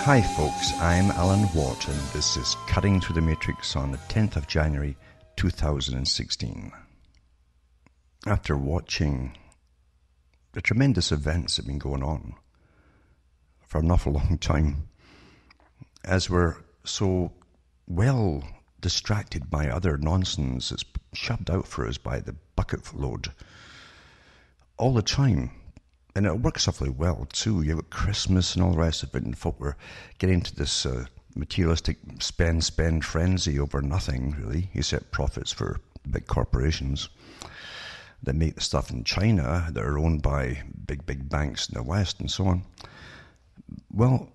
Hi folks, I'm Alan Watt and this is Cutting Through the Matrix on the 10th of January 2016. After watching the tremendous events that have been going on for an awful long time, as we're so well distracted by other nonsense that's shoved out for us by the bucket load all the time. And it works awfully well too. You've got Christmas and all the rest of it, and folk were getting into this materialistic spend frenzy over nothing, really, except profits for big corporations that make the stuff in China that are owned by big banks in the West and so on. Well,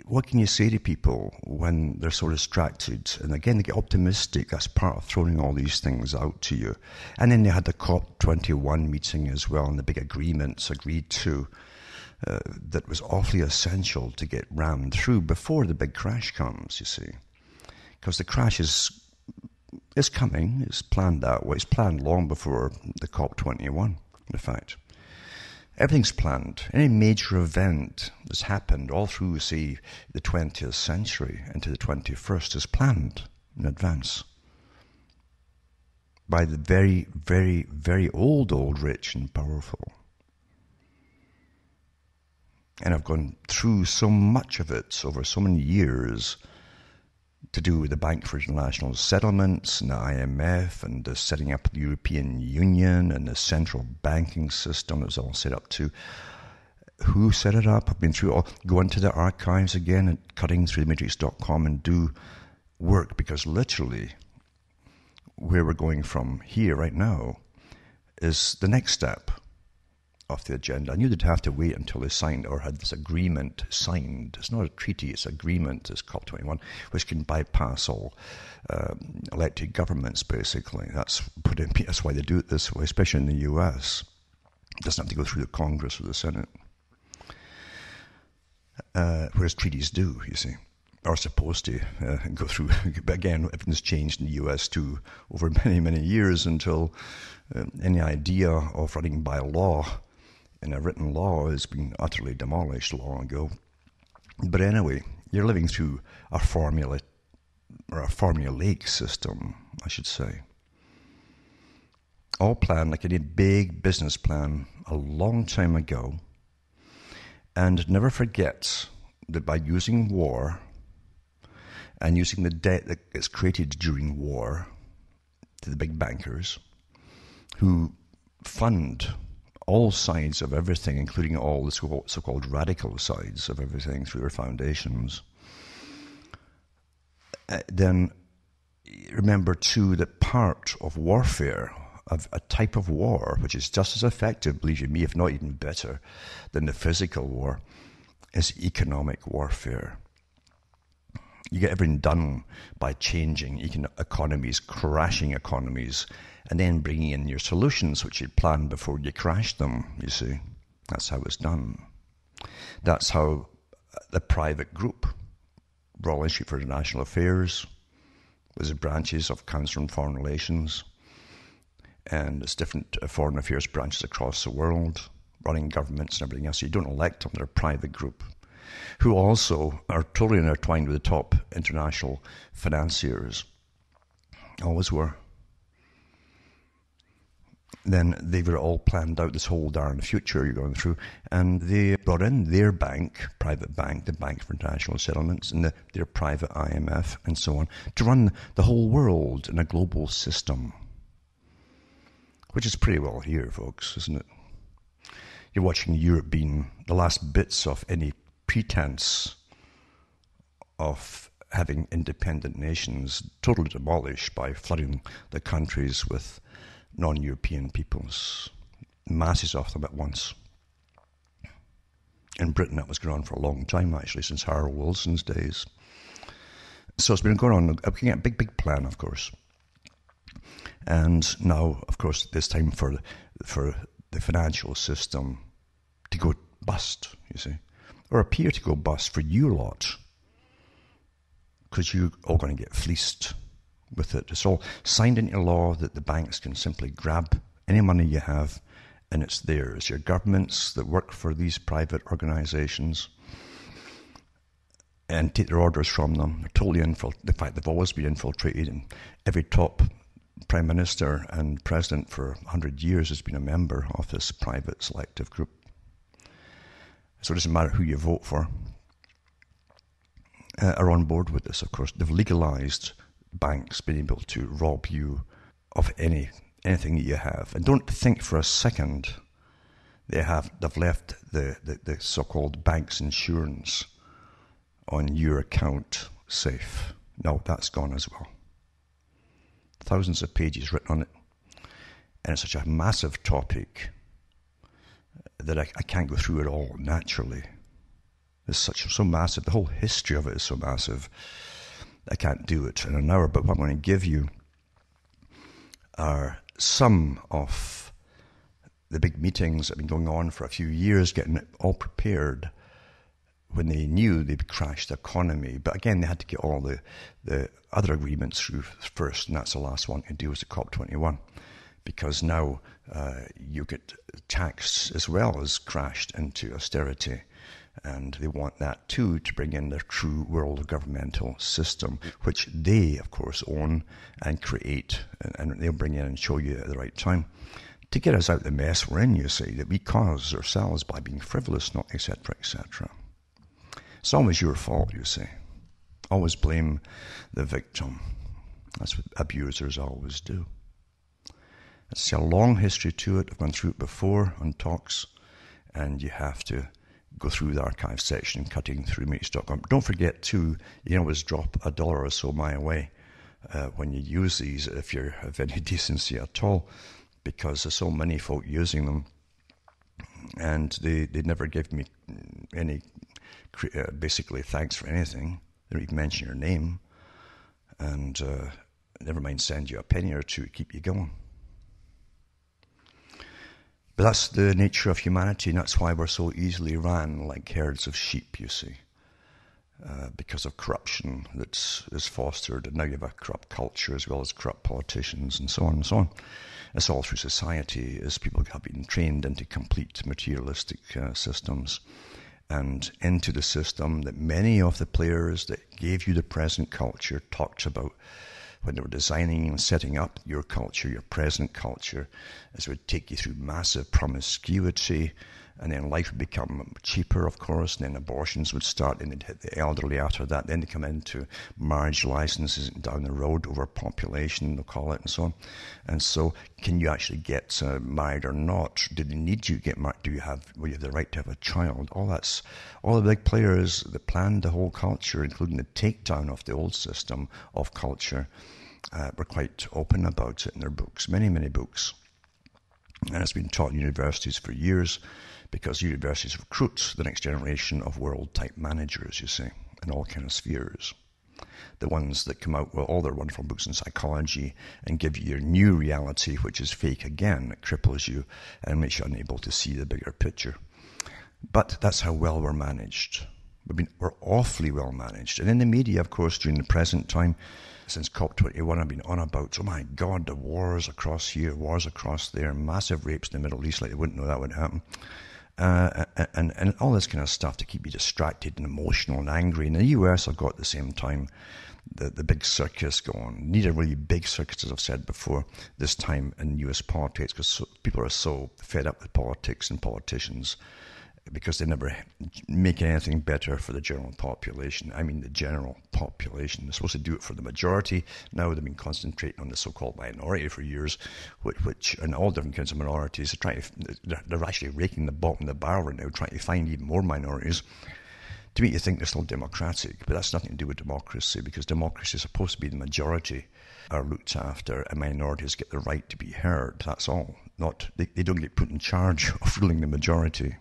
what can you say to people when they're so distracted? And again, they get optimistic. That's part of throwing all these things out to you. And then they had the COP21 meeting as well, and the big agreements agreed to that was awfully essential to get rammed through before the big crash comes, you see. Because the crash is coming. It's planned that way. It's planned long before the COP21, in fact. Everything's planned. Any major event that's happened all through, say, the 20th century into the 21st is planned in advance by the very, very, very old, rich and powerful. And I've gone through so much of it over so many years to do with the Bank for International Settlements and the IMF and the setting up of the European Union and the central banking system that was all set up to. Who set it up? I've been through all. Go into the archives again at cuttingthroughthematrix.com and do work, because literally where we're going from here right now is the next step off the agenda. I knew they'd have to wait until they signed or had this agreement signed. It's not a treaty, it's agreement, it's COP21, which can bypass all elected governments, basically. That's why they do it this way, especially in the US. It doesn't have to go through the Congress or the Senate. Whereas treaties do, you see, are supposed to go through. But again, everything's changed in the US too over many, many years until any idea of running by law in a written law has been utterly demolished long ago. But anyway, you're living through a formulaic system, I should say. All planned like any big business plan a long time ago. And never forget that by using war and using the debt that gets created during war to the big bankers who fund all sides of everything, including all the so-called radical sides of everything through their foundations, then remember too that part of warfare, of a type of war, which is just as effective, believe you me, if not even better than the physical war, is economic warfare. You get everything done by changing economies, crashing economies, and then bringing in your solutions, which you'd planned before you crashed them, you see. That's how it's done. That's how the private group, Royal Institute for International Affairs, was the branches of Council on Foreign Relations, and it's different foreign affairs branches across the world, running governments and everything else. So you don't elect them, they're a private group, who also are totally intertwined with the top international financiers. Always were. Then they were all planned out, this whole darn future you're going through, and they brought in their bank, private bank, the Bank for International Settlements, and their private IMF, and so on, to run the whole world in a global system. Which is pretty well here, folks, isn't it? You're watching Europe being the last bits of any pretense of having independent nations totally demolished by flooding the countries with non-European peoples, masses of them at once. In Britain, that was going on for a long time, actually, since Harold Wilson's days. So it's been going on, looking at a big plan, of course. And now, of course, this time for the financial system to go bust, you see, or appear to go bust for you lot, because you're all going to get fleeced with it. It's all signed into law that the banks can simply grab any money you have and it's theirs. Your governments that work for these private organizations and take their orders from them. They're totally infiltrated. In fact, they've always been infiltrated, and every top prime minister and president for 100 years has been a member of this private selective group. So it doesn't matter who you vote for, are on board with this, of course. They've legalized banks being able to rob you of anything that you have. And don't think for a second they've left the so-called bank's insurance on your account safe. No, that's gone as well. Thousands of pages written on it. And it's such a massive topic that I can't go through it all naturally. It's so massive. The whole history of it is so massive. I can't do it in an hour. But what I'm going to give you are some of the big meetings that have been going on for a few years, getting it all prepared when they knew they'd crash the economy. But again, they had to get all the other agreements through first, and that's the last one to do, was the COP21. Because now you get taxed as well as crashed into austerity. And they want that too, to bring in their true world governmental system, which they, of course, own and create. And they'll bring in and show you at the right time to get us out of the mess we're in, you see, that we cause ourselves by being frivolous, not etc., etc. It's always your fault, you see. Always blame the victim. That's what abusers always do. It's a long history to it. I've gone through it before on talks, and you have to go through the archive section, cuttingthroughmatrix.com. Don't forget, too, you can always drop $1 or so my way when you use these, if you have any decency at all, because there's so many folk using them, and they never give me any, basically, thanks for anything. They don't even mention your name, and never mind send you a penny or two to keep you going. But that's the nature of humanity, and that's why we're so easily ran like herds of sheep, you see, because of corruption that is fostered, and now you have a corrupt culture as well as corrupt politicians, and so on and so on. It's all through society, as people have been trained into complete materialistic systems, and into the system that many of the players that gave you the present culture talked about when they were designing and setting up your culture, your present culture, as it would take you through massive promiscuity, and then life would become cheaper, of course, and then abortions would start, and they'd hit the elderly after that. Then they come into marriage licenses down the road, overpopulation, they'll call it, and so on. And so, can you actually get married or not? Do they need you to get married? Do you have the right to have a child? All the big players that planned the whole culture, including the takedown of the old system of culture, were quite open about it in their books, many, many books. And it's been taught in universities for years, because universities recruit the next generation of world-type managers, you see, in all kind of spheres. The ones that come out with all their wonderful books in psychology and give you your new reality, which is fake again. It cripples you and makes you unable to see the bigger picture. But that's how well we're managed. We're awfully well managed. And in the media, of course, during the present time, since COP21, I've been on about, oh my God, the wars across here, wars across there, massive rapes in the Middle East, like they wouldn't know that would happen. And all this kind of stuff to keep you distracted and emotional and angry. In the US, I've got at the same time the big circus going. Need a really big circus, as I've said before, this time in US politics, because people are so fed up with politics and politicians, because they never make anything better for the general population. I mean the general population. They're supposed to do it for the majority. Now they've been concentrating on the so-called minority for years, which and all different kinds of minorities. They're actually raking the bottom of the barrel right now, trying to find even more minorities to make you think they're still democratic. But that's nothing to do with democracy, because democracy is supposed to be the majority are looked after and minorities get the right to be heard. That's all. They don't get put in charge of ruling the majority.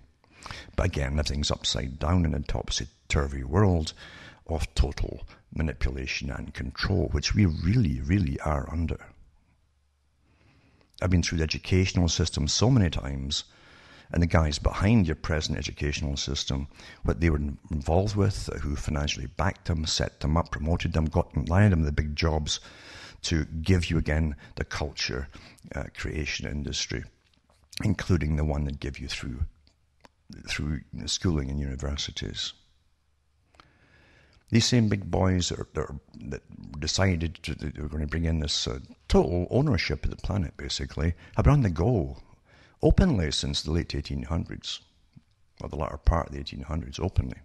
But again, everything's upside down in a topsy-turvy world of total manipulation and control, which we really, really are under. I've been through the educational system so many times, and the guys behind your present educational system, what they were involved with, who financially backed them, set them up, promoted them, landed them the big jobs to give you again the culture creation industry, including the one that give you through schooling in universities. These same big boys that decided that they were going to bring in this total ownership of the planet, basically, have been on the go openly since the late 1800s, or the latter part of the 1800s, openly.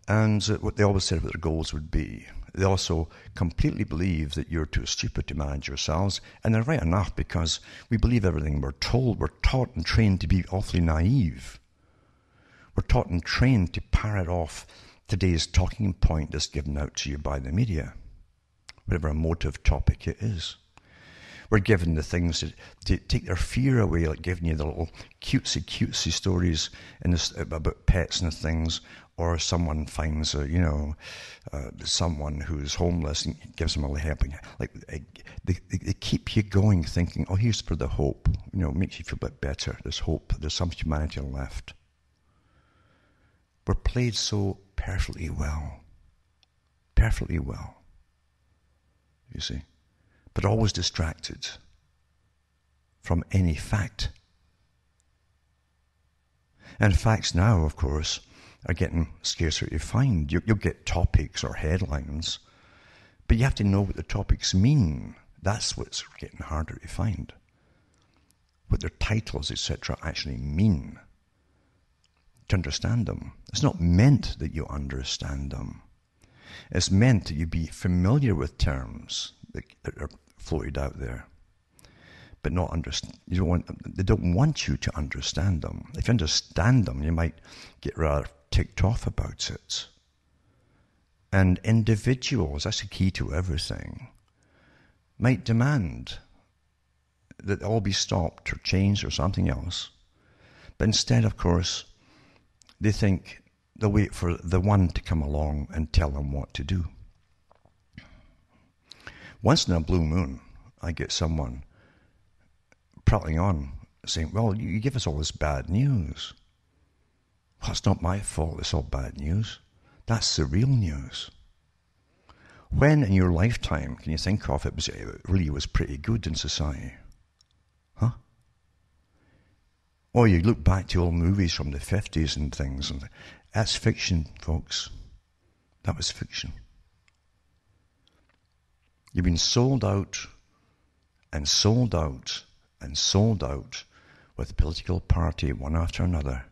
And what they always said what their goals would be. They also completely believe that you're too stupid to manage yourselves, and they're right enough, because we believe everything we're told. We're taught and trained to be awfully naive. We're taught and trained to parrot off today's talking point that's given out to you by the media, whatever emotive topic it is. We're given the things to take their fear away, like giving you the little cutesy stories about pets and things, or someone finds someone who's homeless and gives them a helping. Like they keep you going, thinking, oh, here's for the hope. Makes you feel a bit better. There's hope. There's some humanity left. We're played so perfectly well. Perfectly well. You see? But always distracted from any fact. And facts now, of course, are getting scarcer to find. You'll get topics or headlines, but you have to know what the topics mean. That's what's getting harder to find. What their titles, etc., actually mean. To understand them. It's not meant that you understand them. It's meant that you be familiar with terms that are floated out there, but not understand. They don't want you to understand them. If you understand them, you might get rather ticked off about it. And individuals, that's the key to everything, might demand that all be stopped or changed or something else. But instead, of course, they think they'll wait for the one to come along and tell them what to do. Once in a blue moon, I get someone prattling on, saying, well, you give us all this bad news. Well, it's not my fault it's all bad news. That's the real news. When in your lifetime can you think of it really was pretty good in society? Huh? Or you look back to old movies from the 50s and things, and that's fiction, folks. That was fiction. You've been sold out and sold out and sold out with the political party one after another,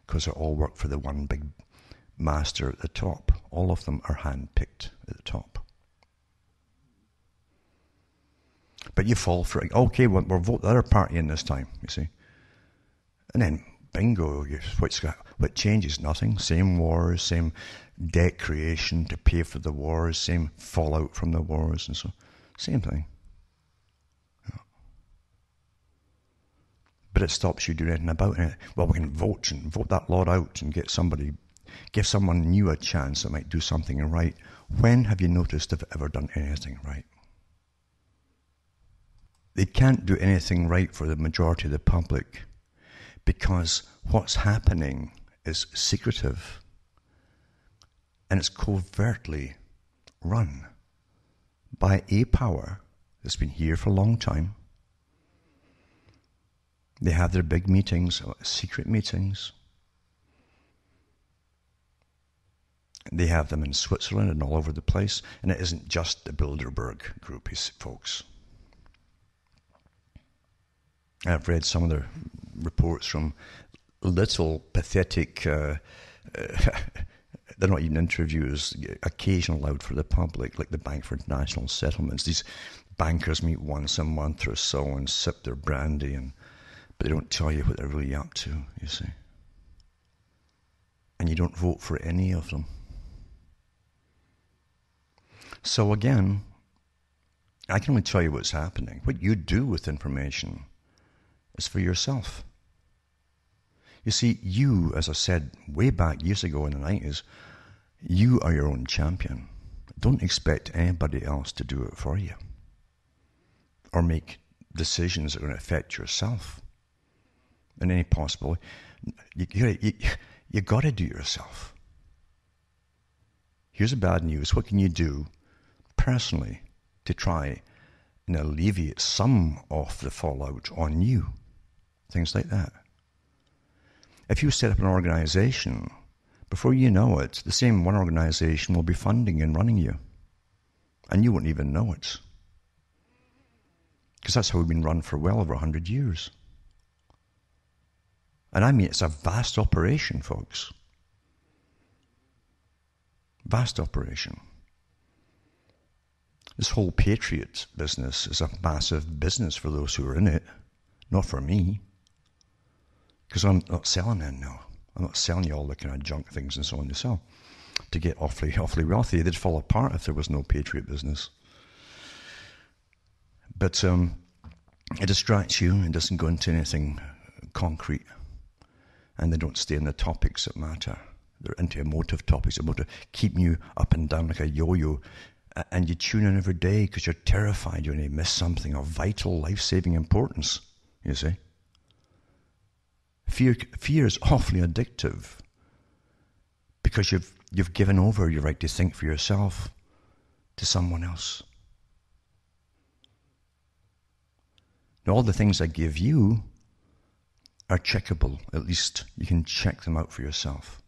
because they all work for the one big master at the top. All of them are hand-picked at the top. But you fall for it. Okay, we'll vote the other party in this time, you see. And then, bingo, what changes? Nothing. Same wars, same debt creation to pay for the wars, same fallout from the wars, and so same thing. Yeah. But it stops you doing anything about it. Well, we can vote that lot out and give someone new a chance that might do something right. When have you noticed they've ever done anything right? They can't do anything right for the majority of the public, because what's happening is secretive and it's covertly run by a power that's been here for a long time. They have their big meetings, secret meetings. They have them in Switzerland and all over the place, and it isn't just the Bilderberg group, folks. I've read some of their reports from little pathetic, they're not even interviews, occasionally allowed for the public, like the Bank for International Settlements. These bankers meet once a month or so and sip their brandy, but they don't tell you what they're really up to, you see. And you don't vote for any of them. So again, I can only tell you what's happening. What you do with information is for yourself. You see, you, as I said way back years ago in the 90s, you are your own champion. Don't expect anybody else to do it for you or make decisions that are going to affect yourself in any possible way. You got to do it yourself. Here's the bad news. What can you do personally to try and alleviate some of the fallout on you? Things like that. If you set up an organization before you know it, the same one organization will be funding and running you. And you won't even know it. Because that's how we've been run for well over 100 years. And I mean, it's a vast operation, folks. Vast operation. This whole Patriot business is a massive business for those who are in it. Not for me. Because I'm not selling it now. I'm not selling you all the kind of junk things and so on to sell. To get awfully wealthy. They'd fall apart if there was no Patriot business. But it distracts you and doesn't go into anything concrete. And they don't stay in the topics that matter. They're into emotive topics that matter, keeping you up and down like a yo-yo. And you tune in every day because you're terrified you're going to miss something of vital, life-saving importance, you see. Fear is awfully addictive because you've given over your right to think for yourself to someone else. Now, all the things I give you are checkable. At least you can check them out for yourself.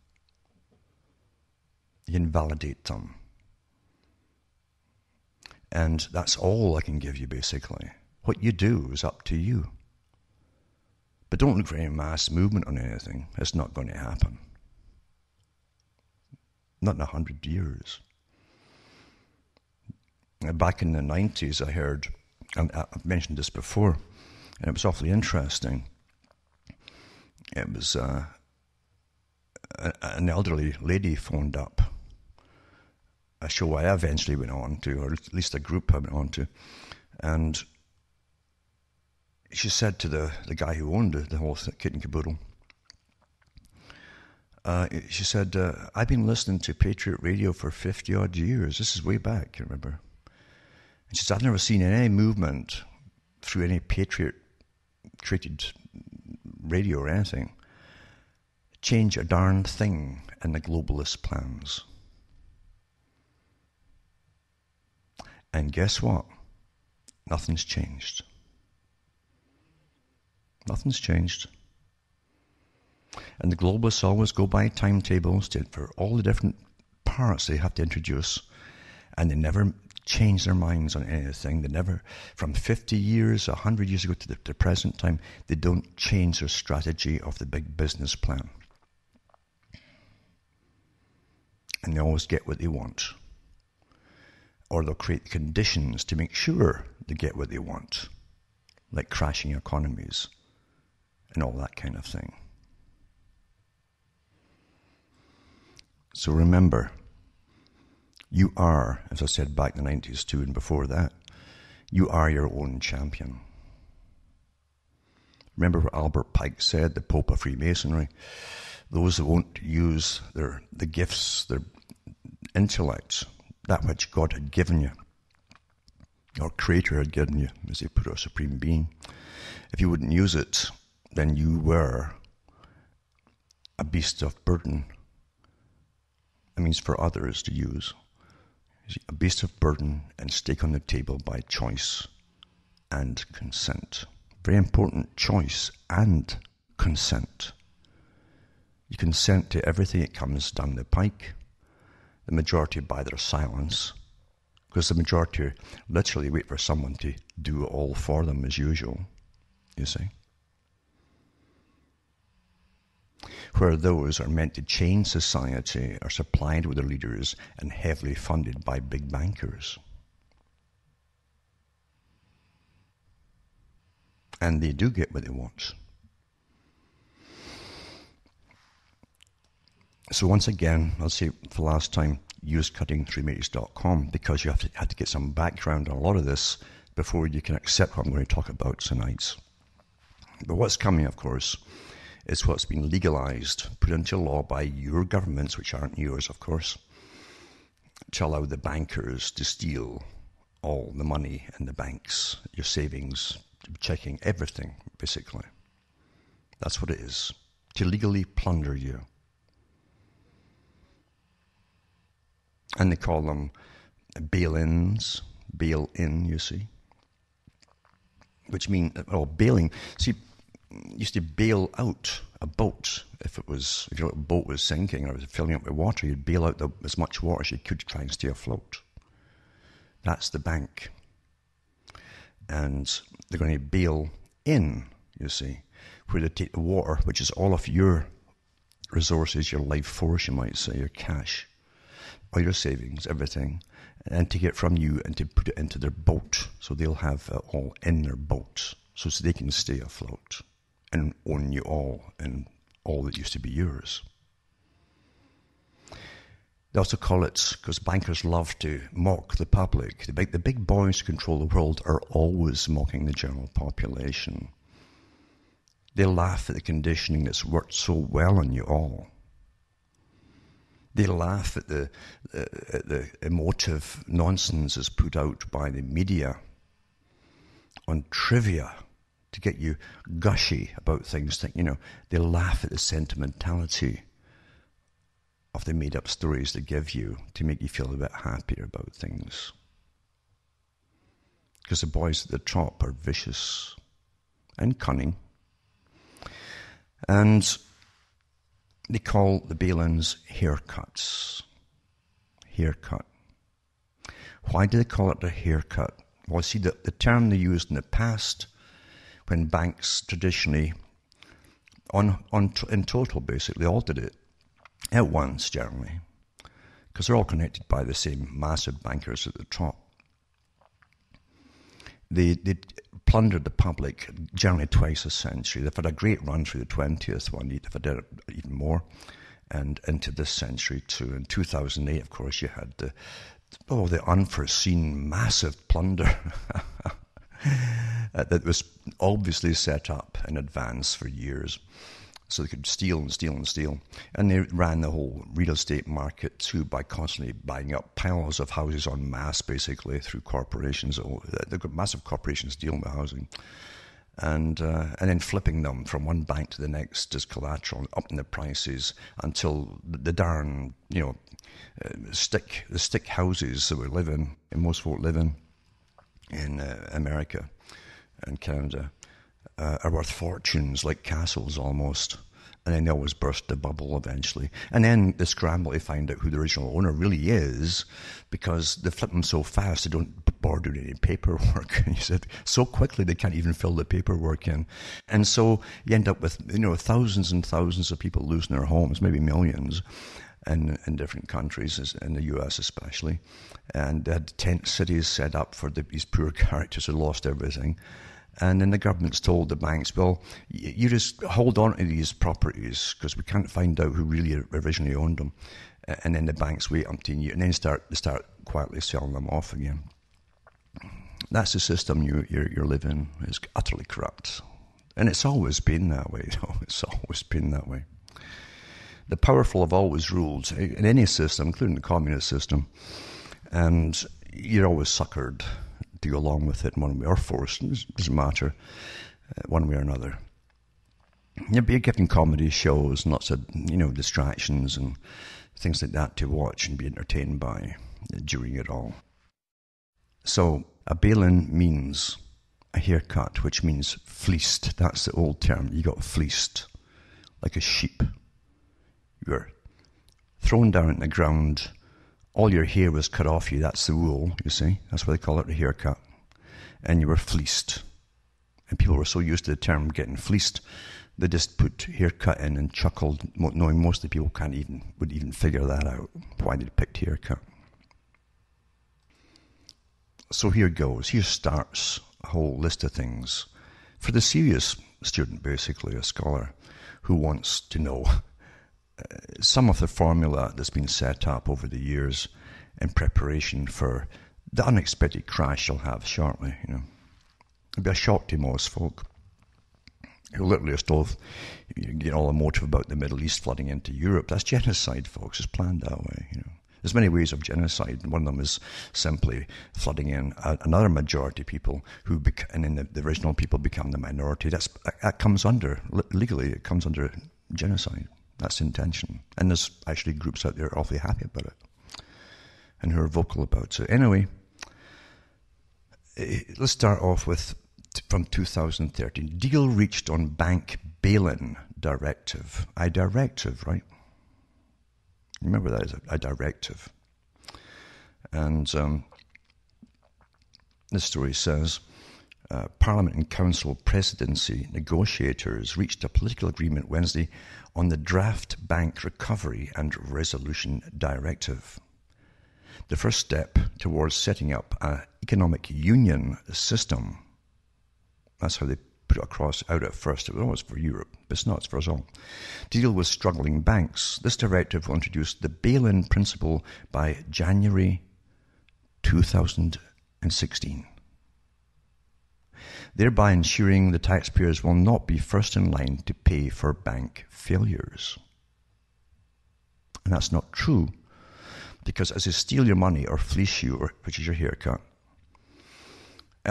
You can validate them. And that's all I can give you, basically. What you do is up to you. But don't look for any mass movement on anything. It's not going to happen. Not in 100 years. Back in the 90s, I heard, and I've mentioned this before, and it was awfully interesting. It was an elderly lady phoned up, a show I eventually went on to, or at least a group I went on to, and she said to the guy who owned the whole kit and caboodle, she said, I've been listening to Patriot Radio for 50-odd years. This is way back, you remember. And she said, I've never seen any movement through any Patriot-created radio or anything change a darn thing in the globalist plans. And guess what? Nothing's changed. Nothing's changed. And the globalists always go by timetables for all the different parts they have to introduce, and they never change their minds on anything. They never, from 50 years, 100 years ago to the present time, they don't change their strategy of the big business plan. And they always get what they want. Or they'll create conditions to make sure they get what they want, like crashing economies and all that kind of thing. So remember, you are, as I said back in the 90s too and before that, you are your own champion. Remember what Albert Pike said, the Pope of Freemasonry? Those that won't use the gifts, their intellect, that which God had given you, or Creator had given you, as they put, our Supreme Being. If you wouldn't use it, then you were a beast of burden. That means for others to use. A beast of burden and stake on the table by choice and consent. Very important, choice and consent. You consent to everything that comes down the pike. The majority by their silence, because the majority literally wait for someone to do all for them as usual, you see. Where those are meant to change society are supplied with their leaders and heavily funded by big bankers. And they do get what they want. So once again, I'll say for the last time, use cuttingthroughmatrix.com because you have to get some background on a lot of this before you can accept what I'm going to talk about tonight. But what's coming, of course, is what's been legalized, put into law by your governments, which aren't yours, of course, to allow the bankers to steal all the money in the banks, your savings, checking everything, basically. That's what it is, to legally plunder you. And they call them bail-ins, bail-in, you see. Which mean, bailing. See, used to bail out a boat if your boat was sinking or it was filling up with water. You'd bail out as much water as you could to try and stay afloat. That's the bank. And they're going to bail in, you see, where they take the water, which is all of your resources, your life force, you might say, your cash, all your savings, everything, and take it from you and to put it into their boat. So they'll have it all in their boat so they can stay afloat and own you all and all that used to be yours. They also call it, because bankers love to mock the public, the big boys who control the world are always mocking the general population. They laugh at the conditioning that's worked so well on you all. They laugh at the emotive nonsense that's put out by the media on trivia to get you gushy about things. They laugh at the sentimentality of the made-up stories they give you to make you feel a bit happier about things. Because the boys at the top are vicious and cunning. And they call the bail-ins haircuts. Haircut. Why do they call it a haircut? Well, see, the term they used in the past when banks traditionally, in total basically, all did it at once generally, because they're all connected by the same massive bankers at the top. They plundered the public generally twice a century. They've had a great run through the 20th one. They've had it even more, and into this century too. In 2008, of course, you had the unforeseen massive plunder that was obviously set up in advance for years, so they could steal and steal and steal. And they ran the whole real estate market too by constantly buying up piles of houses en masse, basically, through corporations. They've got massive corporations dealing with housing. And then flipping them from one bank to the next as collateral, upping the prices until the darn, stick houses that we live in, and most folk live in America and Canada, are worth fortunes, like castles almost. And then they always burst the bubble eventually. And then the scramble to find out who the original owner really is, because they flip them so fast they don't bother doing any paperwork. And you said so quickly they can't even fill the paperwork in. And so you end up with thousands and thousands of people losing their homes, maybe millions, in different countries, in the US especially. And they had tent cities set up for these poor characters who lost everything. And then the government's told the banks, well, you just hold on to these properties because we can't find out who really originally owned them. And then the banks wait up to you, and then they start quietly selling them off again. That's the system you're living in. It's utterly corrupt. And it's always been that way, though. It's always been that way. The powerful have always ruled in any system, including the communist system. And you're always suckered to go along with it in one way or forced. It doesn't matter, one way or another. You're given comedy shows and lots of distractions and things like that to watch and be entertained by during it all. So a bail-in means a haircut, which means fleeced. That's the old term. You got fleeced like a sheep. You were thrown down on the ground. All your hair was cut off you. That's the wool, you see. That's why they call it a haircut. And you were fleeced. And people were so used to the term getting fleeced, they just put haircut in and chuckled, knowing most of the people would even figure that out, why they picked haircut. So here goes. Here starts a whole list of things for the serious student, basically, a scholar who wants to know some of the formula that's been set up over the years in preparation for the unexpected crash you'll have shortly. It'll be a shock to most folk who literally are still getting all emotive about the Middle East flooding into Europe. That's genocide, folks. It's planned that way. There's many ways of genocide, and one of them is simply flooding in another majority people and then the original people become the minority. That comes under, legally, it comes under genocide. That's the intention. And there's actually groups out there awfully happy about it and who are vocal about it. Anyway, let's start off with from 2013. Deal reached on bank bail-in directive. A directive, right? Remember that is a directive. And this story says, Parliament and Council presidency negotiators reached a political agreement Wednesday on the draft Bank Recovery and Resolution Directive, the first step towards setting up an economic union system. That's how they put it across out at first. It was always for Europe, but it's not, it's for us all. To deal with struggling banks, this directive will introduce the bail-in principle by January 2016. Thereby ensuring the taxpayers will not be first in line to pay for bank failures. And that's not true, because as they steal your money or fleece you, which is your haircut,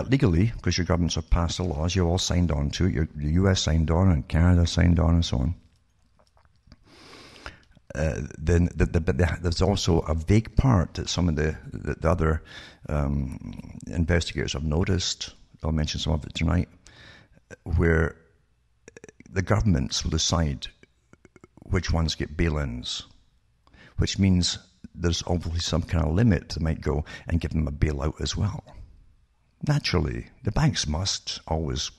legally, because your governments have passed the laws, you all signed on to it, the US signed on and Canada signed on and so on, then there's also a vague part that some of the other investigators have noticed. I'll mention some of it tonight, where the governments will decide which ones get bail-ins, which means there's obviously some kind of limit that might go and give them a bailout as well. Naturally, the banks must always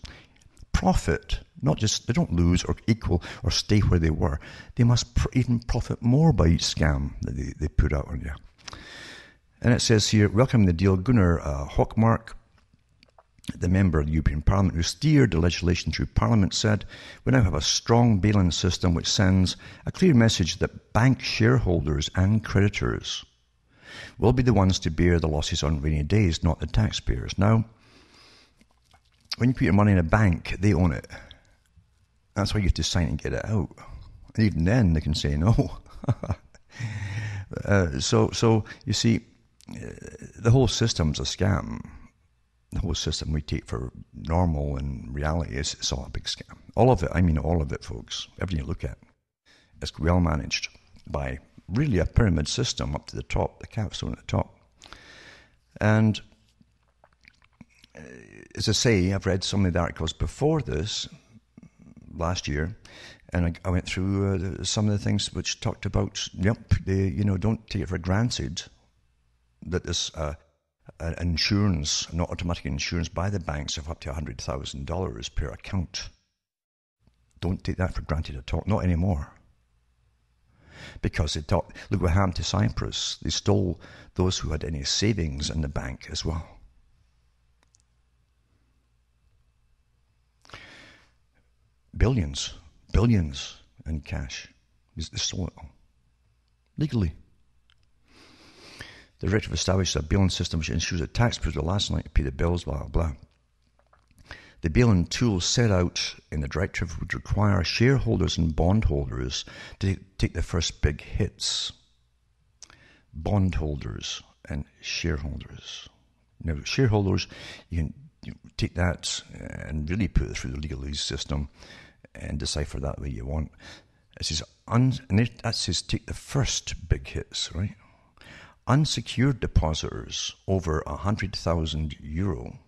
profit, not just, they don't lose or equal or stay where they were. They must even profit more by each scam that they put out on you. And it says here, welcoming the deal, Gunnar Hökmark, the member of the European Parliament who steered the legislation through Parliament, said, we now have a strong bail-in system which sends a clear message that bank shareholders and creditors will be the ones to bear the losses on rainy days, not the taxpayers. Now, when you put your money in a bank, they own it. That's why you have to sign and get it out. And even then, they can say no. So you see, the whole system's a scam. The whole system we take for normal and reality it's all a big scam. All of it, I mean all of it, folks. Everything you look at is well managed by really a pyramid system up to the top, the capstone at the top. And as I say, I've read some of the articles before this last year, and I went through some of the things which talked about, don't take it for granted that this insurance, not automatic insurance by the banks of up to $100,000 per account. Don't take that for granted at all, not anymore. Because look what happened to Cyprus. They stole those who had any savings in the bank as well. Billions in cash. They stole it all. Legally. The directive establishes a bail-in system which ensures that taxpayers will last night to pay the bills, blah, blah, blah. The bail-in tool set out in the directive would require shareholders and bondholders to take the first big hits. Bondholders and shareholders. Now, shareholders, you can take that and really put it through the legalese system and decipher that the way you want. It says, that says take the first big hits, right? Unsecured depositors over €100,000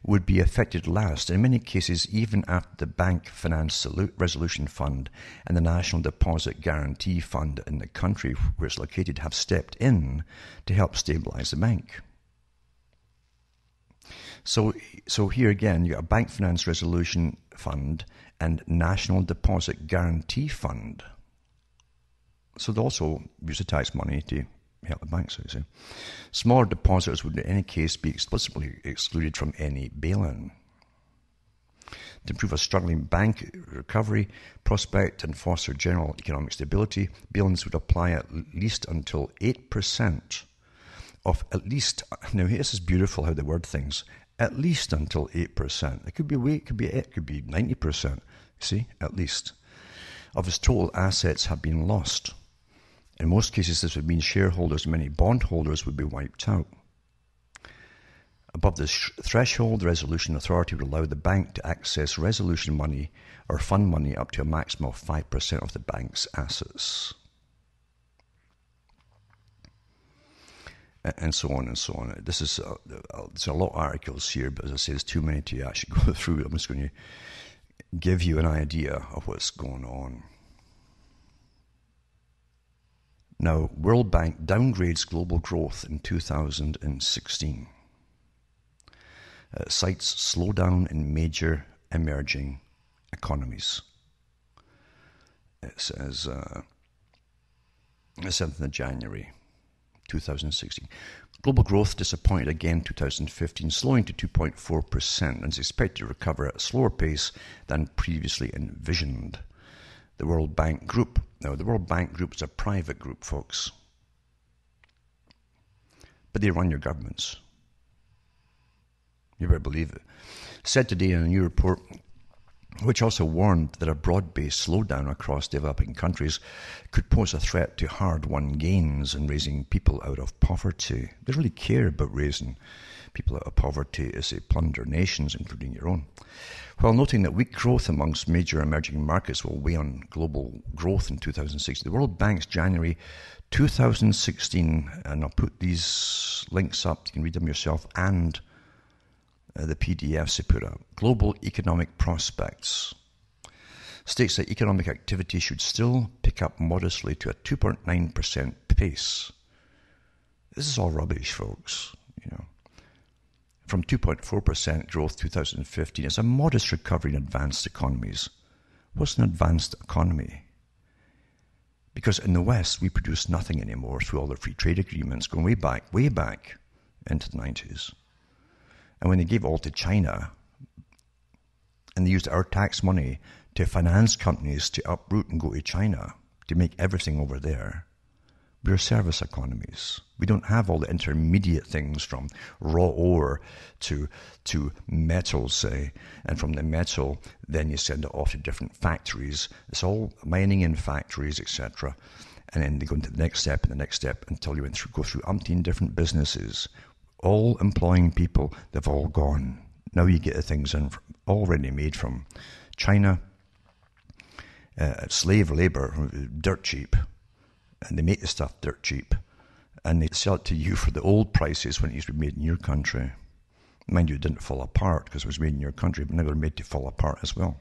would be affected last, in many cases even after the Bank Finance Resolution Fund and the National Deposit Guarantee Fund in the country where it's located have stepped in to help stabilize the bank. So here again, you got a Bank Finance Resolution Fund and National Deposit Guarantee Fund. So they also use the tax money to help the banks, I say. Smaller depositors would in any case be explicitly excluded from any bail-in. To improve a struggling bank recovery prospect and foster general economic stability, bail-ins would apply at least until 8% of at least, now this is beautiful how they word things, at least until 8%. It could be it could be 90%, see, at least, of its total assets have been lost. In most cases, this would mean shareholders and many bondholders would be wiped out. Above this threshold, the Resolution Authority would allow the bank to access resolution money or fund money up to a maximum of 5% of the bank's assets. and so on and so on. This is there's a lot of articles here, but as I say, there's too many to actually go through. I'm just going to give you an idea of what's going on. Now, World Bank downgrades global growth in 2016. Cites slowdown in major emerging economies. It says, the 7th of January, 2016. Global growth disappointed again in 2015, slowing to 2.4% and is expected to recover at a slower pace than previously envisioned. The World Bank Group. Now, the World Bank Group is a private group, folks. But they run your governments. You better believe it. Said today in a new report, which also warned that a broad-based slowdown across developing countries could pose a threat to hard-won gains in raising people out of poverty. They really care about raising people out of poverty as they plunder nations, including your own. While noting that weak growth amongst major emerging markets will weigh on global growth in 2016, the World Bank's January 2016, and I'll put these links up, you can read them yourself, and the PDFs they put out. Global economic prospects states that economic activity should still pick up modestly to a 2.9% pace. This is all rubbish, folks. From 2.4% growth 2015, it's a modest recovery in advanced economies. What's an advanced economy? Because in the West, we produce nothing anymore through all the free trade agreements going way back into the 90s. And when they gave all to China, and they used our tax money to finance companies to uproot and go to China, to make everything over there, we're service economies. We don't have all the intermediate things from raw ore to metal, say, and from the metal, then you send it off to different factories. It's all mining in factories, etc. And then they go into the next step and the next step until you go through umpteen different businesses, all employing people. They've all gone. Now you get the things in already made from China, slave labor, dirt cheap. And they make the stuff dirt cheap, and they sell it to you for the old prices when it used to be made in your country. Mind you, it didn't fall apart because it was made in your country, but now they're made to fall apart as well.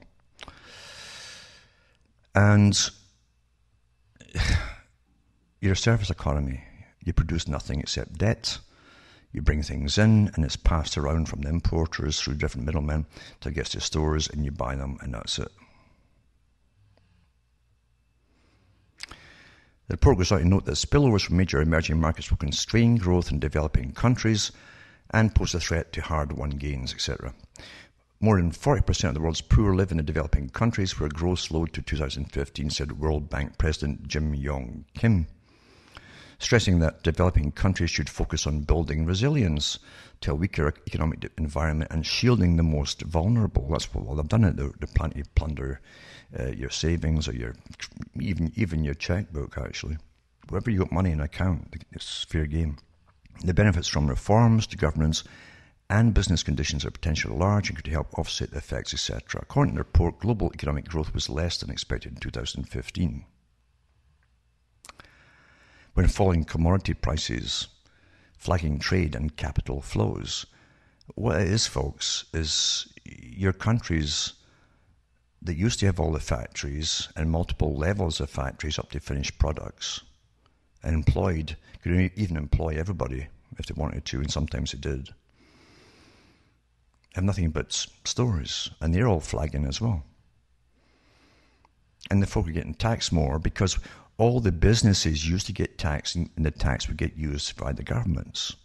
And you're a service economy. You produce nothing except debt. You bring things in, and it's passed around from the importers through different middlemen till it gets to stores, and you buy them, and that's it. The report goes on to note that spillovers from major emerging markets will constrain growth in developing countries and pose a threat to hard-won gains, etc. More than 40% of the world's poor live in the developing countries, where growth slowed to 2015, said World Bank President Jim Yong Kim, stressing that developing countries should focus on building resilience to a weaker economic environment and shielding the most vulnerable. That's what they've done. They plunder your savings or even your checkbook, actually. Wherever you got money in an account, it's fair game. The benefits from reforms to governance and business conditions are potentially large and could help offset the effects, etc. According to the report, global economic growth was less than expected in 2015. When falling commodity prices, flagging trade and capital flows. What it is, folks, is your countries that used to have all the factories and multiple levels of factories up to finished products and could even employ everybody if they wanted to, and sometimes they did, have nothing but stores, and they're all flagging as well. And the folk are getting taxed more because all the businesses used to get taxed, and the tax would get used by the governments.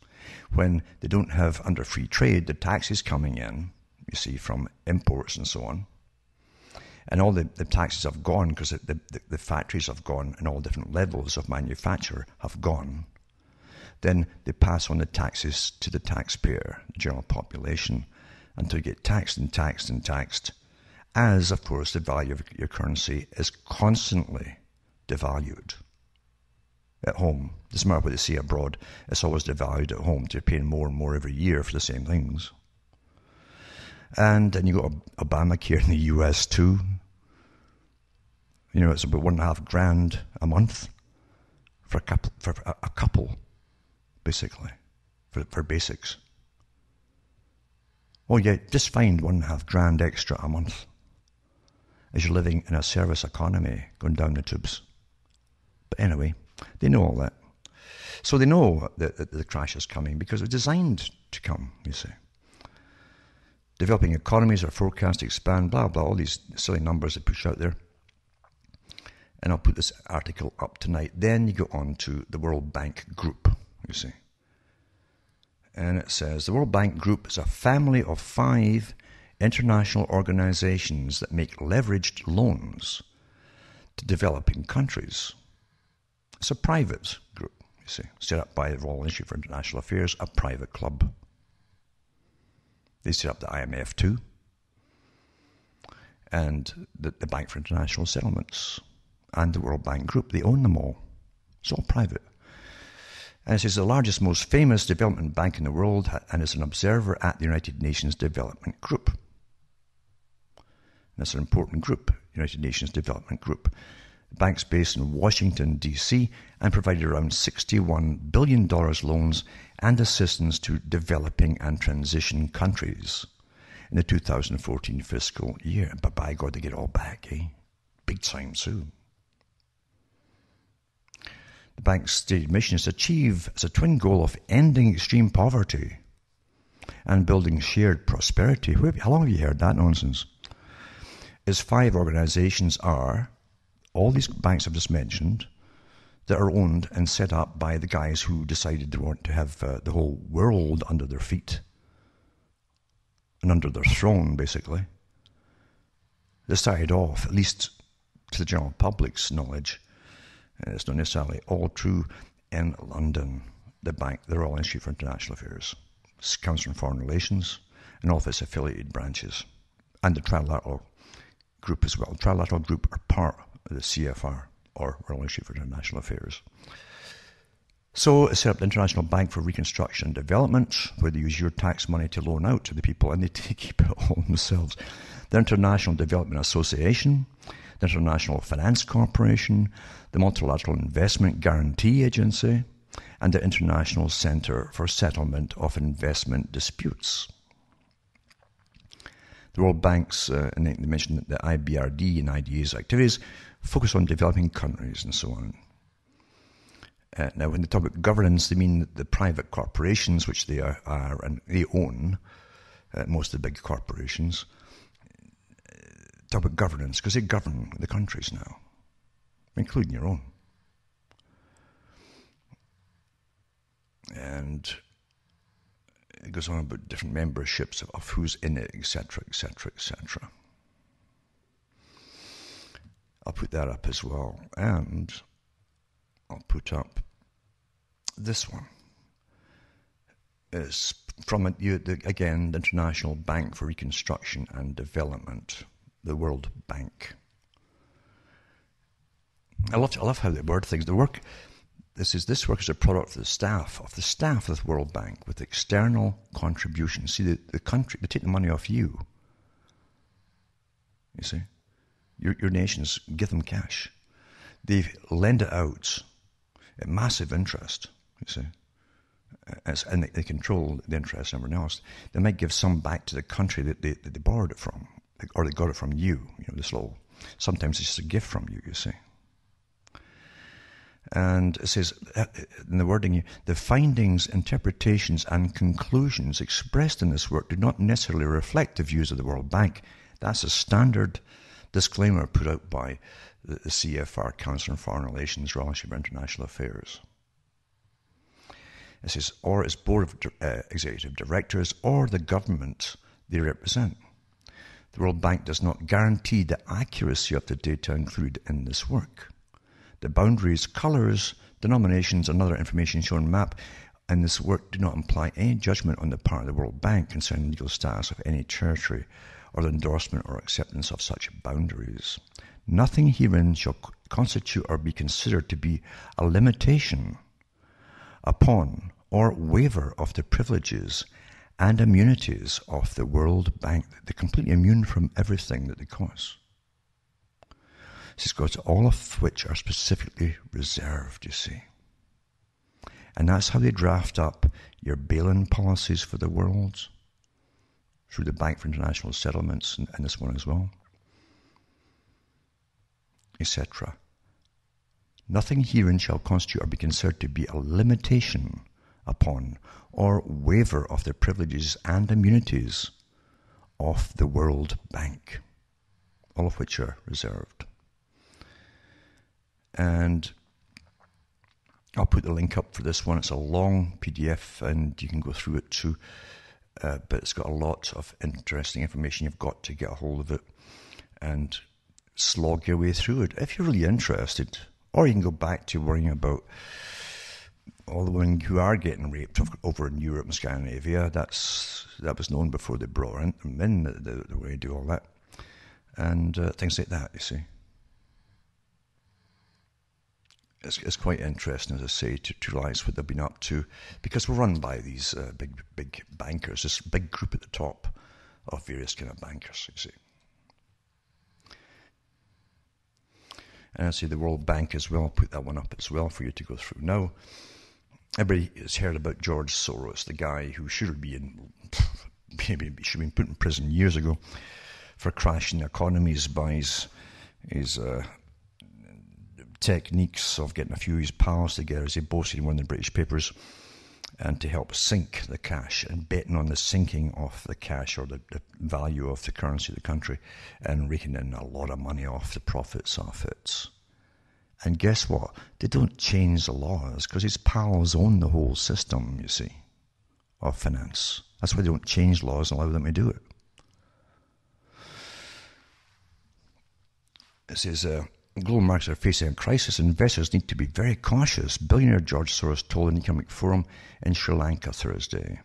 When they don't have, under free trade, the taxes coming in, you see, from imports and so on, and all the taxes have gone because the factories have gone and all different levels of manufacture have gone, then they pass on the taxes to the taxpayer, the general population, until you get taxed and taxed and taxed, as, of course, the value of your currency is constantly devalued at home. Doesn't matter what they say abroad, it's always devalued at home. They're paying more and more every year for the same things. And then you got Obamacare in the US too. It's about $1.5 grand a month for a couple basically, for basics. Oh yeah, just find $1.5 grand extra a month as you're living in a service economy going down the tubes. But anyway, they know all that. So they know that the crash is coming because it was designed to come, you see. Developing economies are forecast to expand, blah, blah, all these silly numbers they push out there. And I'll put this article up tonight. Then you go on to the World Bank Group, you see. And it says, the World Bank Group is a family of 5 international organizations that make leveraged loans to developing countries. It's a private group, you see, set up by the Royal Institute for International Affairs, a private club. They set up the IMF too, and the Bank for International Settlements, and the World Bank Group. They own them all. It's all private. And it says the largest, most famous development bank in the world, and is an observer at the United Nations Development Group. And that's an important group, United Nations Development Group. The bank's based in Washington, D.C., and provided around $61 billion loans and assistance to developing and transition countries in the 2014 fiscal year. But by God, they get it all back, eh? Big time soon. The bank's stated mission is to achieve as a twin goal of ending extreme poverty and building shared prosperity. How long have you heard that nonsense? Its 5 organizations are all these banks I've just mentioned that are owned and set up by the guys who decided they want to have the whole world under their feet and under their throne, basically. They started off, at least to the general public's knowledge, and it's not necessarily all true, in London, the bank, the Royal Institute for International Affairs, Council on Foreign Relations, and all of its affiliated branches, and the Trilateral Group as well. The Trilateral Group are part of the CFR, or Royal Institute for International Affairs. So it set up the International Bank for Reconstruction and Development, where they use your tax money to loan out to the people, and they keep it all themselves. The International Development Association, the International Finance Corporation, the Multilateral Investment Guarantee Agency, and the International Center for Settlement of Investment Disputes. The World Bank's, and they mentioned that the IBRD and IDA's activities focus on developing countries and so on. Now, when they talk about governance, they mean the private corporations, which they are and they own, most of the big corporations, talk about governance, because they govern the countries now, including your own. And it goes on about different memberships of who's in it, etc., etc., etc. I'll put that up as well. And I'll put up this one. It's from, again, the International Bank for Reconstruction and Development, the World Bank. I love how they word things. This work is a product of the staff of the World Bank with external contributions. See, the country, they take the money off you. You see? Your nations give them cash. They lend it out at massive interest, you see. And they control the interest and everything else. They might give some back to the country that they borrowed it from, or they got it from you. This little, sometimes it's just a gift from you, you see. And it says, in the wording, the findings, interpretations, and conclusions expressed in this work do not necessarily reflect the views of the World Bank. That's a standard disclaimer put out by the CFR, Council on Foreign Relations, Royal Institute for International Affairs. It says, or its board of executive directors, or the government they represent. The World Bank does not guarantee the accuracy of the data included in this work. The boundaries, colours, denominations, and other information shown map in this work do not imply any judgment on the part of the World Bank concerning the legal status of any territory or the endorsement or acceptance of such boundaries. Nothing herein shall constitute or be considered to be a limitation upon or waiver of the privileges and immunities of the World Bank. They're completely immune from everything that they cause. This is all of which are specifically reserved, you see. And that's how they draft up your bail-in policies for the world, through the Bank for International Settlements and this one as well, etc. Nothing herein shall constitute or be considered to be a limitation upon or waiver of the privileges and immunities of the World Bank, all of which are reserved. And I'll put the link up for this one. It's a long PDF and you can go through it too, but it's got a lot of interesting information. You've got to get a hold of it and slog your way through it if you're really interested. Or you can go back to worrying about all the women who are getting raped over in Europe and Scandinavia. That was known before they brought them in, the way to do all that. And things like that, you see. It's quite interesting, as I say, to realize what they've been up to, because we're run by these big bankers, this big group at the top of various kind of bankers, you see. And I see the World Bank as well. I'll put that one up as well for you to go through. Now, everybody has heard about George Soros, the guy who should have been put in prison years ago for crashing economies by his techniques of getting a few of his pals together, as he boasted in one of the British papers, and to help sink the cash and betting on the sinking of the cash or the value of the currency of the country and raking in a lot of money off the profits of it. And guess what? They don't change the laws because his pals own the whole system, you see, of finance. That's why they don't change laws and allow them to do it. It says, global markets are facing a crisis. Investors need to be very cautious. Billionaire George Soros told an economic forum in Sri Lanka Thursday.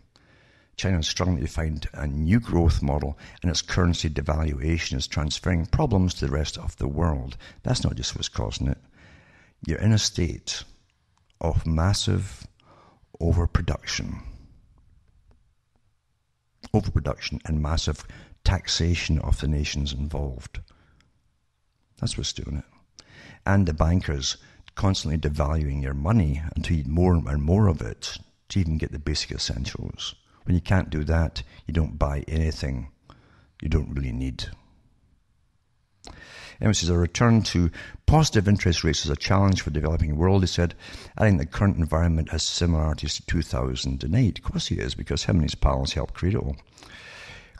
China is struggling to find a new growth model, and its currency devaluation is transferring problems to the rest of the world. That's not just what's causing it. You're in a state of massive overproduction and massive taxation of the nations involved. That's what's doing it. And the bankers constantly devaluing your money until you need more and more of it to even get the basic essentials. When you can't do that, you don't buy anything you don't really need. Anyway, it says a return to positive interest rates is a challenge for the developing world, he said, adding the current environment has similarities to 2008. Of course it is, because him and his pals helped create it all.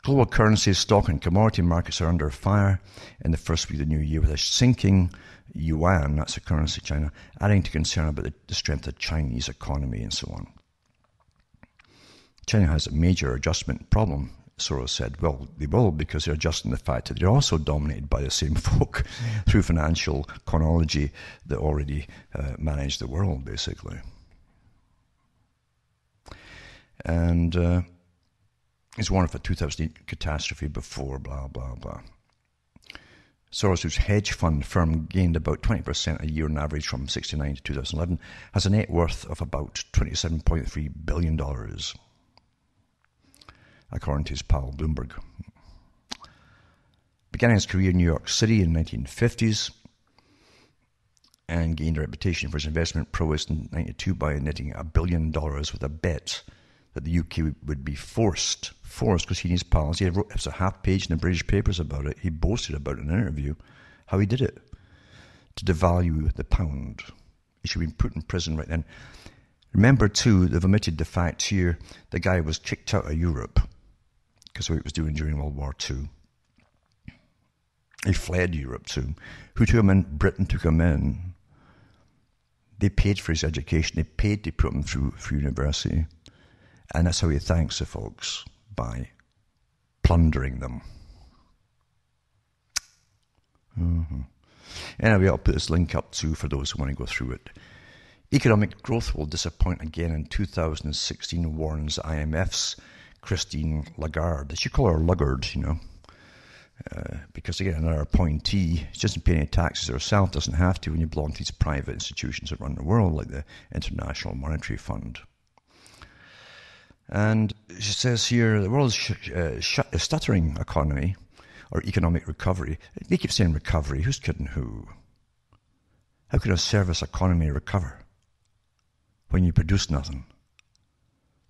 Global currencies, stock and commodity markets are under fire in the first week of the new year with a sinking yuan, that's a currency, China, adding to concern about the strength of the Chinese economy and so on. China has a major adjustment problem, Soros said. Well, they will, because they're adjusting the fact that they're also dominated by the same folk through financial chronology that already manage the world, basically. And he's warned of a 2008 catastrophe before, blah, blah, blah. Soros, whose hedge fund firm gained about 20% a year on average from 1969 to 2011, has a net worth of about $27.3 billion. According to his pal Bloomberg. Began his career in New York City in the 1950s and gained a reputation for his investment prowess in 1992 by netting $1 billion with a bet that the UK would be forced, because he and his pals, it was a half page in the British papers about it, he boasted about it in an interview, how he did it, to devalue the pound. He should have been put in prison right then. Remember too, they've omitted the fact here, the guy was kicked out of Europe, because of what he was doing during World War II. He fled Europe too. Who took him in? Britain took him in. They paid for his education. They paid to put him through university. And that's how he thanks the folks, by plundering them. Anyway, I'll put this link up too for those who want to go through it. Economic growth will disappoint again in 2016, warns IMF's Christine Lagarde. They should call her Lagarde, you know. Because again, another appointee, she doesn't pay any taxes herself, doesn't have to when you belong to these private institutions that run the world, like the International Monetary Fund. And she says here, the world's a stuttering economy, or economic recovery. They keep saying recovery. Who's kidding who? How could a service economy recover? when you produce nothing.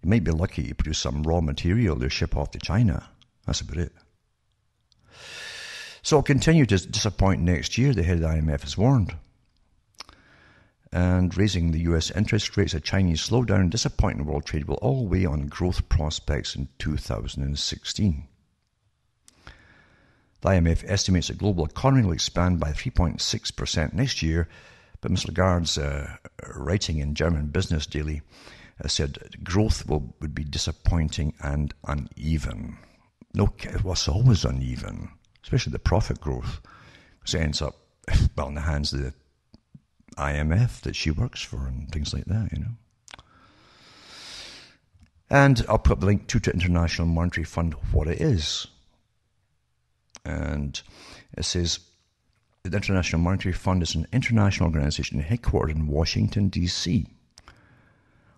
You might be lucky you produce some raw material to ship off to China. That's about it. So it'll continue to disappoint next year, the head of the IMF has warned. And raising the US interest rates, a Chinese slowdown and disappointing world trade will all weigh on growth prospects in 2016. The IMF estimates the global economy will expand by 3.6% next year, but Ms. Lagarde's writing in German Business Daily said growth would be disappointing and uneven. No, it was always uneven, especially the profit growth, because it ends up, well, in the hands of the IMF that she works for and things like that, you know. And I'll put up the link to the International Monetary Fund, what it is. And it says, the International Monetary Fund is an international organization headquartered in Washington, D.C.,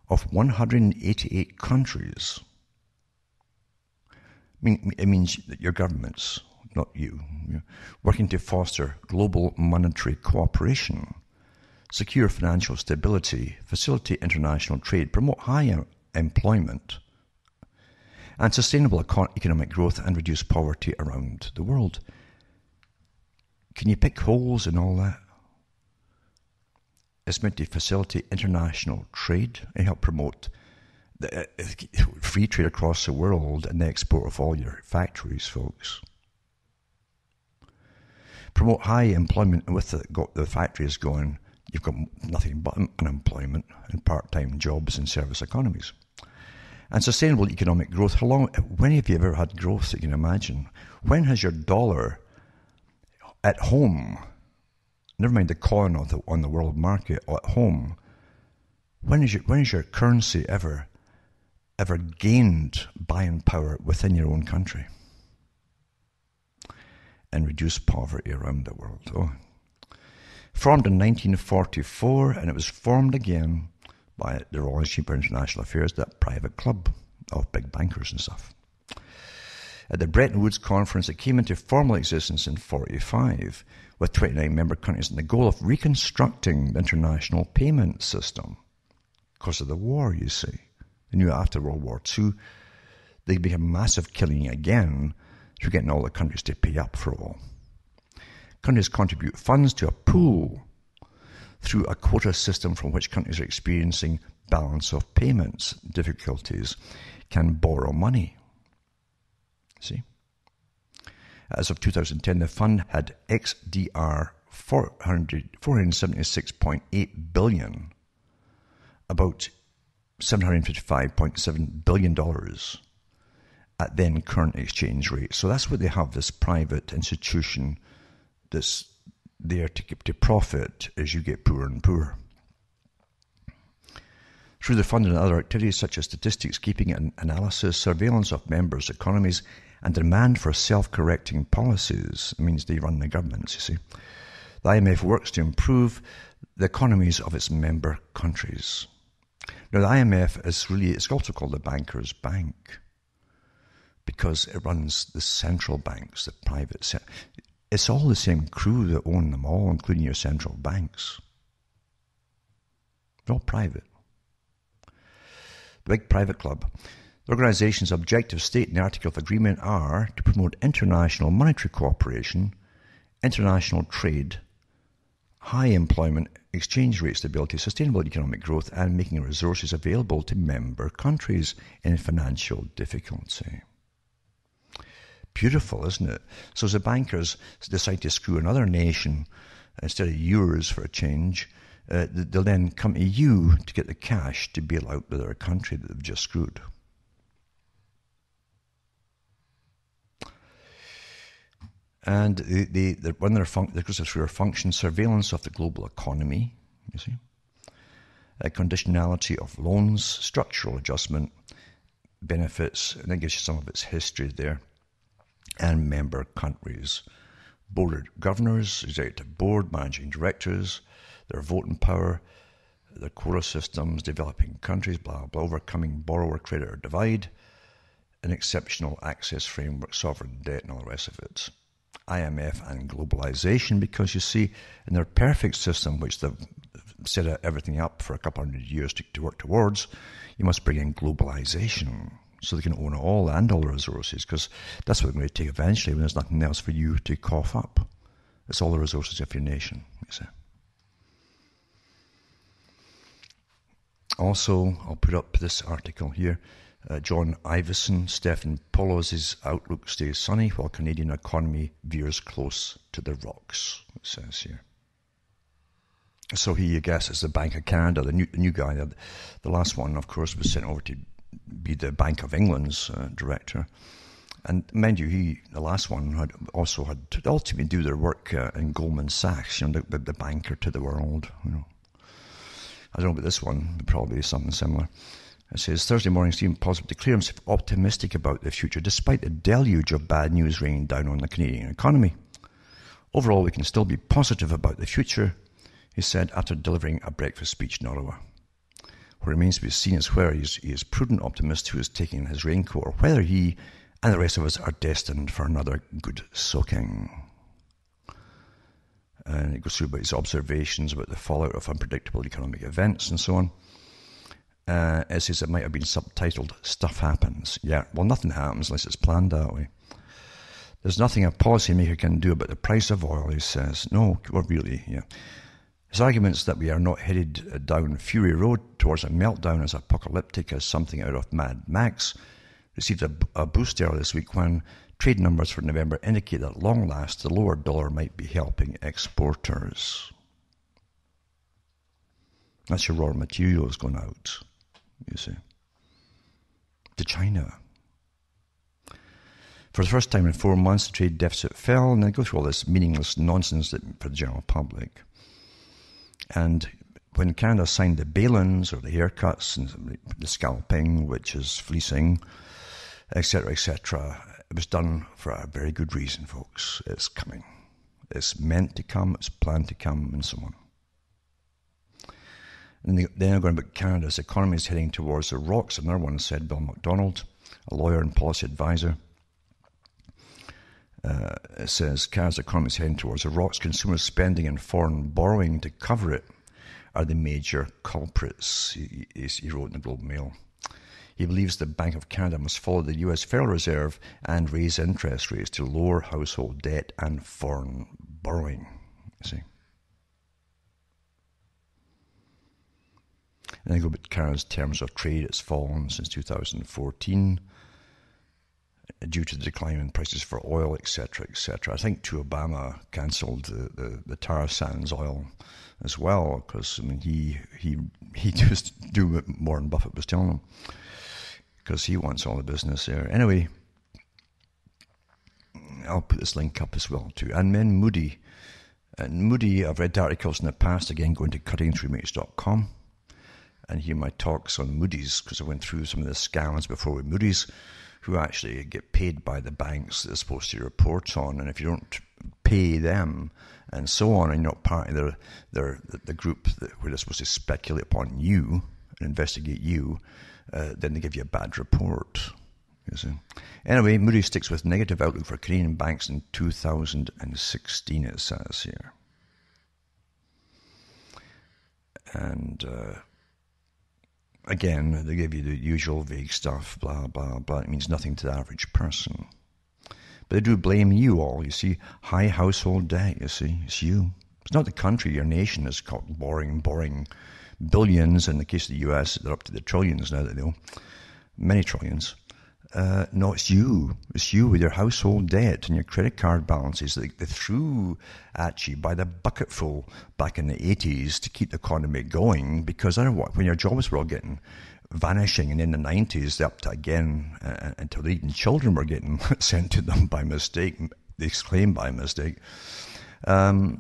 of 188 countries. It means that your governments, not you, working to foster global monetary cooperation, secure financial stability, facilitate international trade, promote high employment, and sustainable economic growth, and reduce poverty around the world. Can you pick holes in all that? It's meant to facilitate international trade and help promote the free trade across the world and the export of all your factories, folks. Promote high employment, and with the factories going, you've got nothing but unemployment and part-time jobs in service economies. And sustainable economic growth. When have you ever had growth that you can imagine? When has your dollar at home, never mind the coin on the world market, at home, when is your currency ever gained buying power within your own country and reduced poverty around the world? Oh. Formed in 1944, and it was formed again by the Royal Institute for International Affairs, that private club of big bankers and stuff. At the Bretton Woods Conference, it came into formal existence in 1945 with 29 member countries and the goal of reconstructing the international payment system. Because of the war, you see. They knew after World War II, they'd be a massive killing again through getting all the countries to pay up for all. Countries contribute funds to a pool through a quota system from which countries are experiencing balance of payments difficulties can borrow money. See? As of 2010, the fund had XDR 476.8 billion, about $755.7 billion at then current exchange rate. So that's what they have, this private institution that's there to profit as you get poorer and poorer. Through the fund and other activities such as statistics keeping and analysis, surveillance of members' economies, and demand for self-correcting policies, it means they run the governments, you see. The IMF works to improve the economies of its member countries. Now, the IMF it's also called the Bankers' Bank because it runs the central banks, the private. It's all the same crew that own them all, including your central banks. They're all private. The big private club. The organization's objectives stated in the Article of Agreement are to promote international monetary cooperation, international trade, high employment, exchange rate stability, sustainable economic growth, and making resources available to member countries in financial difficulty. Beautiful, isn't it? So as the bankers decide to screw another nation instead of yours for a change, they'll then come to you to get the cash to bail out their country that they've just screwed. And one of their functions, surveillance of the global economy, you see, conditionality of loans, structural adjustment, benefits, and that gives you some of its history there, and member countries. Board governors, executive board, managing directors, their voting power, their quota systems, developing countries, blah, blah, overcoming borrower-creditor divide, an exceptional access framework, sovereign debt, and all the rest of it. IMF and globalization, because you see, in their perfect system, which they've set everything up for a couple hundred years to work towards, you must bring in globalization so they can own it all and all the resources, because that's what they're going to take eventually when there's nothing else for you to cough up. It's all the resources of your nation, you see. Also, I'll put up this article here. John Ivison, Stephen Polo's outlook stays sunny while Canadian economy veers close to the rocks, it says here. So he, I guess, is the Bank of Canada, the new guy. The last one, of course, was sent over to be the Bank of England's director. And mind you, the last one had to ultimately do their work in Goldman Sachs, the banker to the world. I don't know about this one, but probably something similar. It says, Thursday morning, Stephen Positive declared himself optimistic about the future, despite the deluge of bad news raining down on the Canadian economy. Overall, we can still be positive about the future, he said after delivering a breakfast speech in Ottawa. What remains to be seen is whether he is prudent optimist who is taking his raincoat, or whether he and the rest of us are destined for another good soaking. And it goes through about his observations about the fallout of unpredictable economic events and so on. It says it might have been subtitled, Stuff Happens. Yeah, well, nothing happens unless it's planned that way. There's nothing a policymaker can do about the price of oil, he says. No, well, really, yeah. His arguments that we are not headed down Fury Road towards a meltdown as apocalyptic as something out of Mad Max received a boost earlier this week when trade numbers for November indicate that at long last the lower dollar might be helping exporters. That's your raw materials going out, you see, to China. For the first time in 4 months, the trade deficit fell, and they go through all this meaningless nonsense for the general public. And when Canada signed the bail-ins, or the haircuts, and the scalping, which is fleecing, etc., it was done for a very good reason, folks. It's coming. It's meant to come, it's planned to come, and so on. And then going about Canada's economy is heading towards the rocks. Another one said, Bill MacDonald, a lawyer and policy advisor. It says Canada's economy is heading towards the rocks. Consumer spending and foreign borrowing to cover it are the major culprits, he wrote in the Globe and Mail. He believes the Bank of Canada must follow the US Federal Reserve and raise interest rates to lower household debt and foreign borrowing. You see. And then go back to Canada's terms of trade. It's fallen since 2014 due to the decline in prices for oil, etc., etc. I think too Obama cancelled the tar sands oil as well, because I mean he just do what Warren Buffett was telling him, because he wants all the business there. Anyway, I'll put this link up as well too. And then Moody. And Moody, I've read articles in the past, again going to cuttingthroughmatrix.com and hear my talks on Moody's, because I went through some of the scams before with Moody's, who actually get paid by the banks that they're supposed to report on, and if you don't pay them and so on, and you're not part of the group where they're supposed to speculate upon you and investigate you, then they give you a bad report. You see. Anyway, Moody sticks with negative outlook for Canadian banks in 2016, it says here. And again, they give you the usual vague stuff, blah, blah, blah. It means nothing to the average person. But they do blame you all, you see. High household debt, you see. It's you. It's not the country, your nation is called borrowing billions. In the case of the US, they're up to the trillions now, that they know. Many trillions. No, it's you. It's you with your household debt and your credit card balances that they threw at you by the bucketful back in the 80s to keep the economy going, because otherwise, when your jobs were all getting vanishing, and in the 90s, they upped again until even children were getting sent to them by mistake, they exclaimed by mistake, to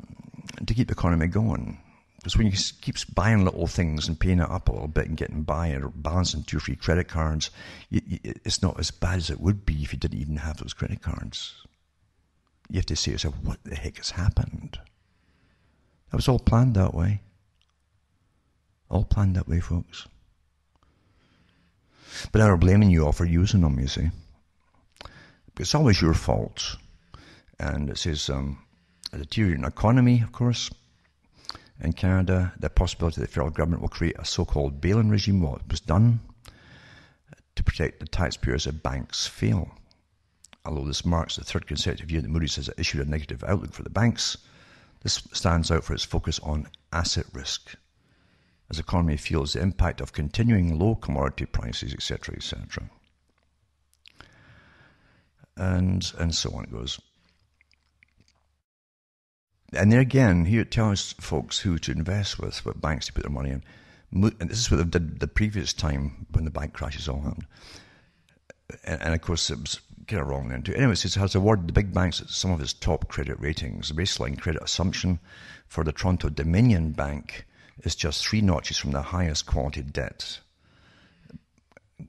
keep the economy going. Because when you keep buying little things and paying it up a little bit and getting by or balancing 2 or 3 credit cards, it's not as bad as it would be if you didn't even have those credit cards. You have to say to yourself, what the heck has happened? That was all planned that way. All planned that way, folks. But now they're blaming you all for using them, you see. It's always your fault. And it says, a deteriorating economy, of course. In Canada, the possibility that the federal government will create a so-called bail-in regime was done to protect the taxpayers if banks fail. Although this marks the third consecutive year that Moody's has issued a negative outlook for the banks, this stands out for its focus on asset risk, as the economy feels the impact of continuing low commodity prices, etc., etc. And so on it goes. And there again, here it tells folks who to invest with, what banks to put their money in. And this is what they did the previous time when the bank crashes all happened. And of course, it was kind of wrong then too. Anyway, it has awarded the big banks some of its top credit ratings. The baseline credit assumption for the Toronto Dominion Bank is just 3 notches from the highest quality debt.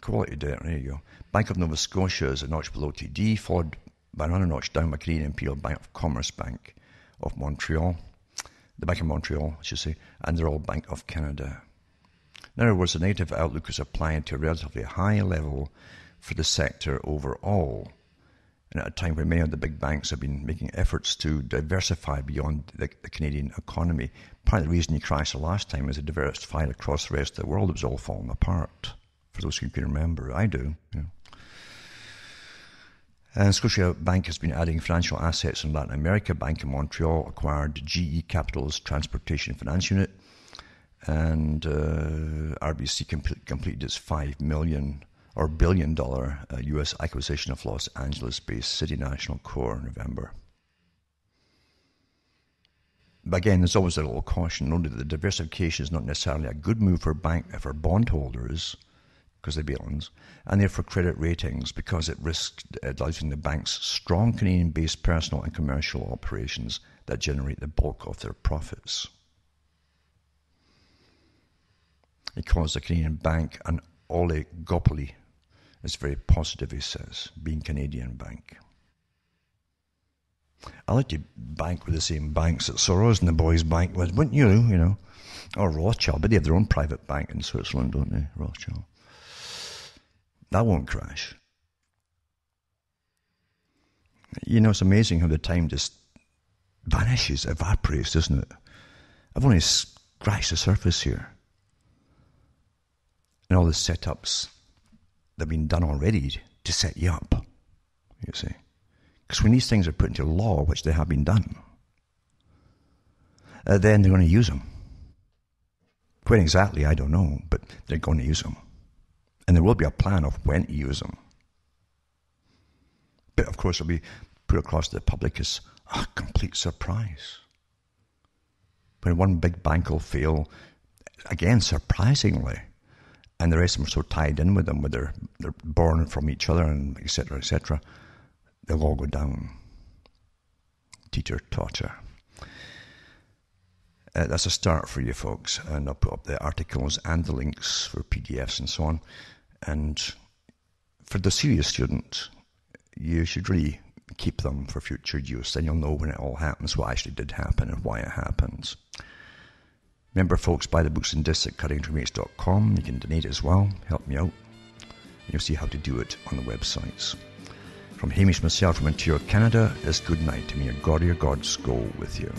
Quality debt, there you go. Bank of Nova Scotia is a notch below TD, followed by another notch down by Canadian Imperial Bank of Commerce Bank of Montreal, the Bank of Montreal, I should say, and the Royal Bank of Canada. In other words, the negative outlook is applied to a relatively high level for the sector overall, and at a time when many of the big banks have been making efforts to diversify beyond the Canadian economy. Part of the reason you crashed the last time is it diversified across the rest of the world. It was all falling apart, for those who can remember. I do. Yeah. And Scotia Bank has been adding financial assets in Latin America. Bank in Montreal acquired GE Capital's Transportation Finance Unit, and RBC completed its $5 billion U.S. acquisition of Los Angeles-based City National Core in November. But again, there's always a little caution. Noted that the diversification is not necessarily a good move for bondholders, because they're bail-ins, and therefore credit ratings, because it risks diluting the bank's strong Canadian-based personal and commercial operations that generate the bulk of their profits. He calls the Canadian bank an oligopoly. It's very positive, he says, being Canadian bank. I like to bank with the same banks that Soros and the boys bank with, wouldn't you? You know, or Rothschild, but they have their own private bank in Switzerland, don't they, Rothschild? That won't crash. You know, it's amazing how the time just vanishes, evaporates, doesn't it? I've only scratched the surface here. And all the setups that have been done already to set you up, you see. Because when these things are put into law, which they have been done, then they're going to use them. When exactly, I don't know, but they're going to use them. And there will be a plan of when to use them. But of course, it'll be put across to the public as a complete surprise. When one big bank will fail, again, surprisingly, and the rest of them are so tied in with them, they're born from each other, and etc., they'll all go down. Teeter-totter. That's a start for you folks, and I'll put up the articles and the links for PDFs and so on. And for the serious student, you should really keep them for future use. Then you'll know when it all happens, what actually did happen and why it happens. Remember, folks, buy the books and discs at cuttingthroughmatrix.com. You can donate as well, help me out. And you'll see how to do it on the websites. From Hamish myself from Ontario, Canada, it's good night. May your God or your gods go with you.